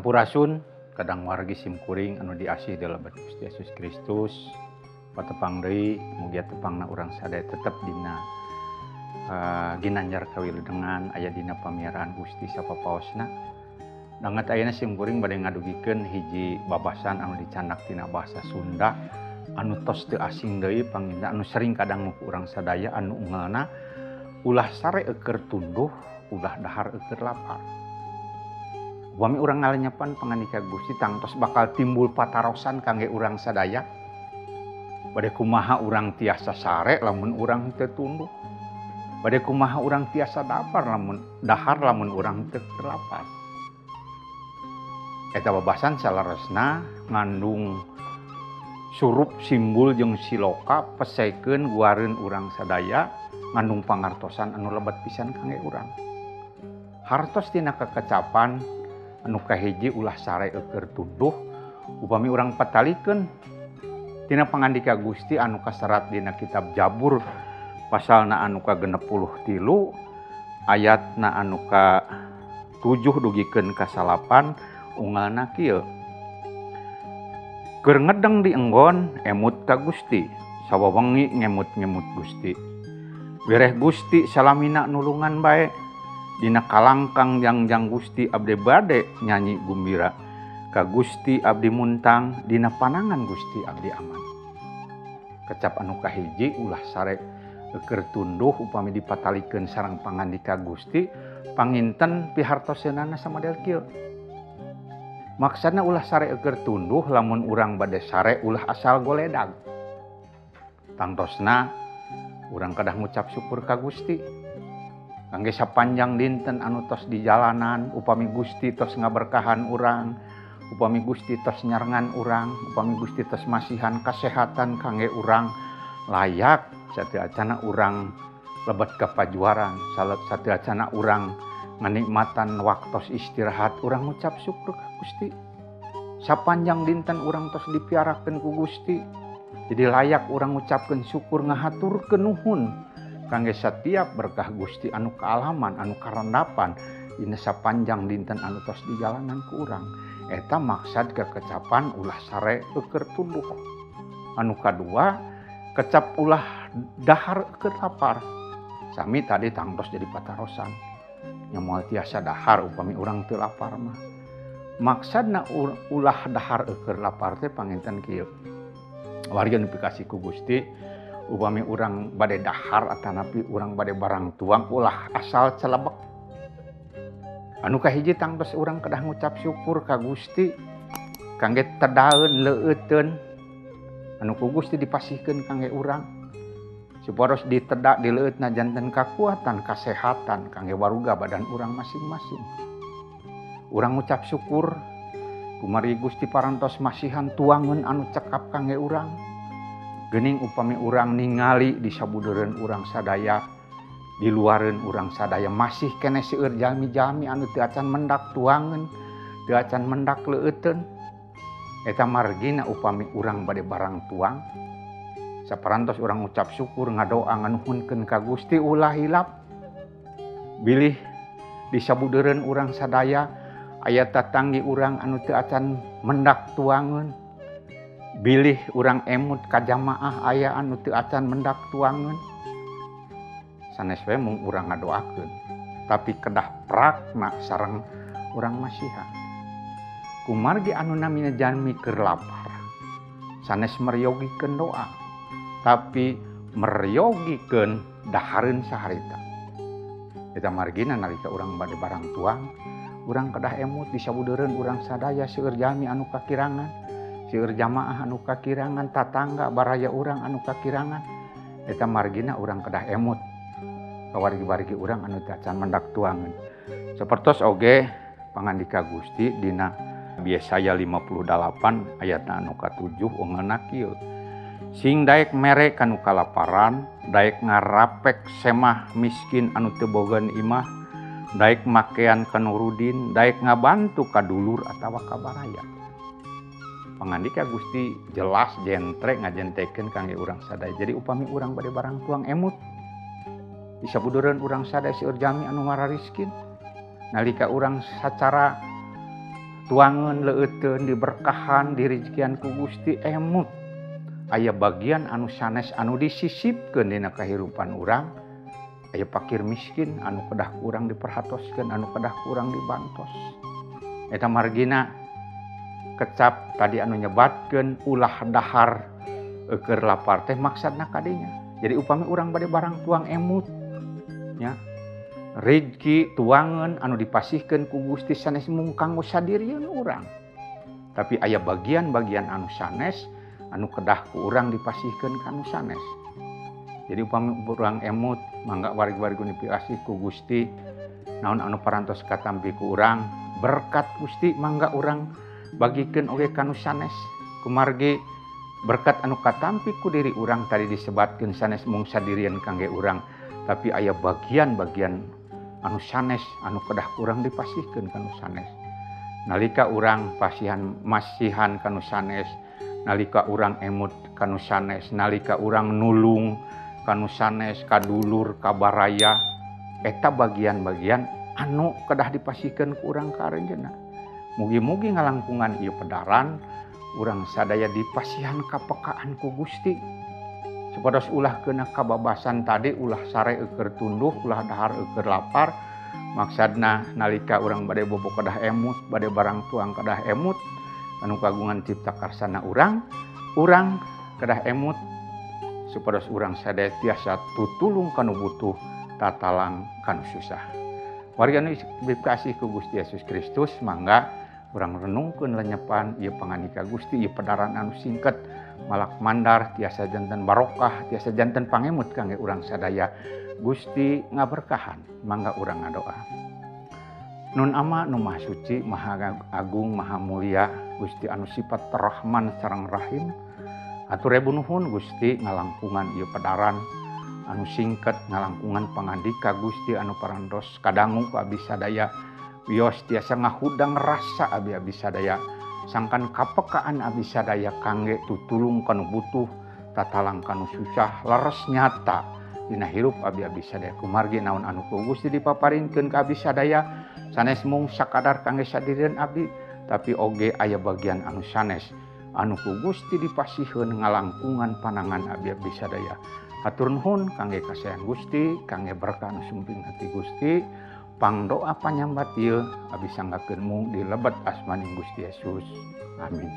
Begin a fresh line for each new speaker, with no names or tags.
Sampurasun kadang wargi simkuring anu diasih dalam Gusti Yesus Kristus patepang deui mugia tepangna urang sadaya tetep dina ginanjar kawiludengan aya dina pamiaraan Gusti sapapaosna. Danget ayeuna simkuring bade ngadugikeun hiji babasan anu dicandak tina basa Sunda anu tos teu asing deui panginda anu sering kadang ku urang sadaya anu ungelna ulah sare eukeur tunduh ulah dahar eukeur lapar. Wami urang ngalenyepan pangandika Gusti tangtos bakal timbul patarosan kangge urang sadaya. Bade kumaha urang tiasa sare lamun urang teu tunduh. Bade kumaha urang tiasa dahar lamun urang teu lapar. Eta babasan salaresna ngandung surup simbol jeung siloka pesekeun guareun urang sadaya ngandung pangartosan anu lebet pisan kangge urang. Hartos tina kakecapan anu kahiji ulah sare eukeur tunduh upami urang patalikeun tina pangandika Gusti anu kaserat dina kitab Jabur pasalna anu ka-63 ayatna anu ka-7 dugikeun ka 8 unggalna kieu. Keur ngedeng di enggon emut ka Gusti sawawengi ngemut-ngemut Gusti. Bireh Gusti salamina nulungan bae. Dina kalangkang jangjang Gusti abdi bade nyanyi gumbira ka Gusti abdi muntang dina panangan Gusti abdi aman. Kecap anu kahiji ulah sare eukeur tunduh upami dipatalikeun sareng pangandika Gusti panginten pihartoseunana samadel kieu. Maksudna ulah sare eukeur tunduh lamun urang bade sare ulah asal goledag. Tangtosna urang kedah ngucap syukur ka Gusti. Kangge sapanjang dinten anu tos di jalanan upami Gusti tos ngaberkahan urang, upami Gusti tos nyarengan urang, upami Gusti tos masihan kasehatan kangge urang layak sateacana urang lebet kapajuaran, sateacana urang nganikmatan waktos istirahat urang ngucap syukur ka Gusti. Sapanjang dinten urang tos dipiarakeun ku Gusti. Jadi layak urang ngucapkeun syukur ngahaturkeun nuhun kangge setiap berkah Gusti anu kaalaman anu karendapan dina sapanjang dinten anu tos di jalanan ku urang. Eta maksad kekecapan ulah sare eukeur tunduh. Anu kadua kecap ulah dahar eukeur lapar. Sami tadi tangtos jadi patarosan. Nya moal tiasa dahar upami urang teu lapar mah. Maksudna ulah dahar eukeur lapar teh panginten kieu. Warga nu pikasih ku Gusti upami urang bade dahar atanapi urang bade barang tuang ulah asal celebek. Anu kahiji tangtos urang kedah ngucap syukur ka Gusti kangge tedaeun leueuteun anu ku Gusti dipasihkeun kangge urang supados ditedak di leueutna janten kakuatan kasehatan kangge waruga badan urang masing-masing. Urang ngucap syukur kumari Gusti parantos masihan tuangeun anu cekap kangge urang. Geuning upami urang ningali di sabudeureun urang sadaya di luareun urang sadaya masih keneh seueur jalmi-jalmi anu teu acan mendak tuangeun, teu acan mendak leueuteun. Eta margina upami urang bade barang tuang saparantos urang ngucap syukur ngadoa nganuhunkeun ka Gusti ulah hilap. Bilih di sabudeureun urang sadaya aya tatanggi urang anu teu acan mendak tuangeun. Bilih urang emut ka jamaah aya anu teu acan mendak tuangeun. Sanes we mung urang ngadoakeun, tapi kedah prakna sareng urang masihan. Kumargi anu namina jalmi keur lapar, sanes meryogikeun doa, tapi meryogikeun dahareun saharita. Eta margina nalika urang bade barang tuang, urang kedah emut di sabudeureun urang sadaya seueur jalmi anu kakirangan. Seueur jamaah anu kakirangan, tatangga baraya urang anu kakirangan. Eta margina urang kedah emut ka wargi-wargi urang anu teu acan mendak tuangeun. Sapertos oge pangandika Gusti dina Yesaya 58 ayatna anu ka-7 ungeunna kieu. Sing daek mere kanu kalaparan, daek ngarapek semah miskin anu teu bogan imah, daek makean kanu rudin, daek ngabantu ka dulur atawa ka baraya. Pangandika Gusti jelas jentre ngajentekeun kangge urang sadaya. Jadi upami urang bade barang tuang emut di sabudeureun urang sadaya seueur jalmi anu marariskin nalika urang sacara dituangan leuteun diberkahan direjekian ku Gusti emut aya bagian anu sanes anu disisipkeun dina kahirupan urang. Aya fakir miskin anu kedah kurang diperhatoskeun anu kedah kurang dibantos. Eta margina kecap tadi anu nyebatkeun ulah dahar keur lapar teh maksudna kadinya. Jadi upami urang bade barang tuang emut nya rezeki tuangan anu dipasihkeun ku Gusti sanes mung kanggo sadirieun urang. Tapi aya bagian-bagian anu sanes anu kedah ku urang dipasihkeun ka anu sanes. Jadi upami urang emut mangga warig-warig dipasih ku Gusti naon anu parantos katampi ku urang berkat Gusti mangga urang bagikeun oge ka anu sanes. Kumargi berkat anu katampi ku diri urang tadi disebatkeun sanes mung sadirieun kangge urang, tapi aya bagian-bagian anu sanes anu kedah urang dipasihkeun ka anu sanes. Nalika urang masihan ka anu sanes, nalika urang emut ka anu sanes, nalika urang nulung ka anu sanes, kadulur, kabaraya, eta bagian-bagian anu kedah dipasihkeun ku urang karenjena. Mugi-mugi ngalangkungan ieu pedaran urang sadaya dipasihan kapekaan ku Gusti. Supados ulah keuna kababasan tadi ulah sare keur tunduh, ulah dahar keur lapar. Maksudna nalika urang bade bobo kedah emut, bade barang tuang kedah emut anu kagungan cipta karsana urang kedah emut supados urang sadaya tiasa tutulung kanu butuh tatalang kanu susah. Wargi anu dikasih ku Gusti Yesus Kristus mangga urang renungkeun lenyepan ieu pangandika Gusti ieu pedaran anu singket malak mandar tiasa janten barokah tiasa janten pangemut kangge urang sadaya. Gusti ngaberkahan mangga urang ngadoa. Nun Ama nu Maha Suci Maha Agung Maha Mulia Gusti anu sifat Rahman sareng Rahim, atur rebu nuhun Gusti ngalangkungan ieu pedaran anu singket ngalangkungan pangandika Gusti anu parantos kadangu ku abdi sadaya wios tiasa ngahudang rasa abdi sadaya sangkan kapekaan abdi sadaya kangge tutulung kanu butuh tatalang kanu susah leres nyata dina hirup abdi sadaya. Kumargi naon anu ku Gusti dipaparinkeun ka abdi sadaya sanes mung sakadar kangge sadirieun abdi, tapi oge aya bagian anu sanes anu ku Gusti dipasihkeun ngalangkungan panangan abdi sadaya. Hatur nuhun kangge kasayan Gusti, kangge berkah anu sumping hati Gusti. Pangdoa panyambat ieu abdi sanggakeun mung di lebet asmaning Gusti Yesus. Amin.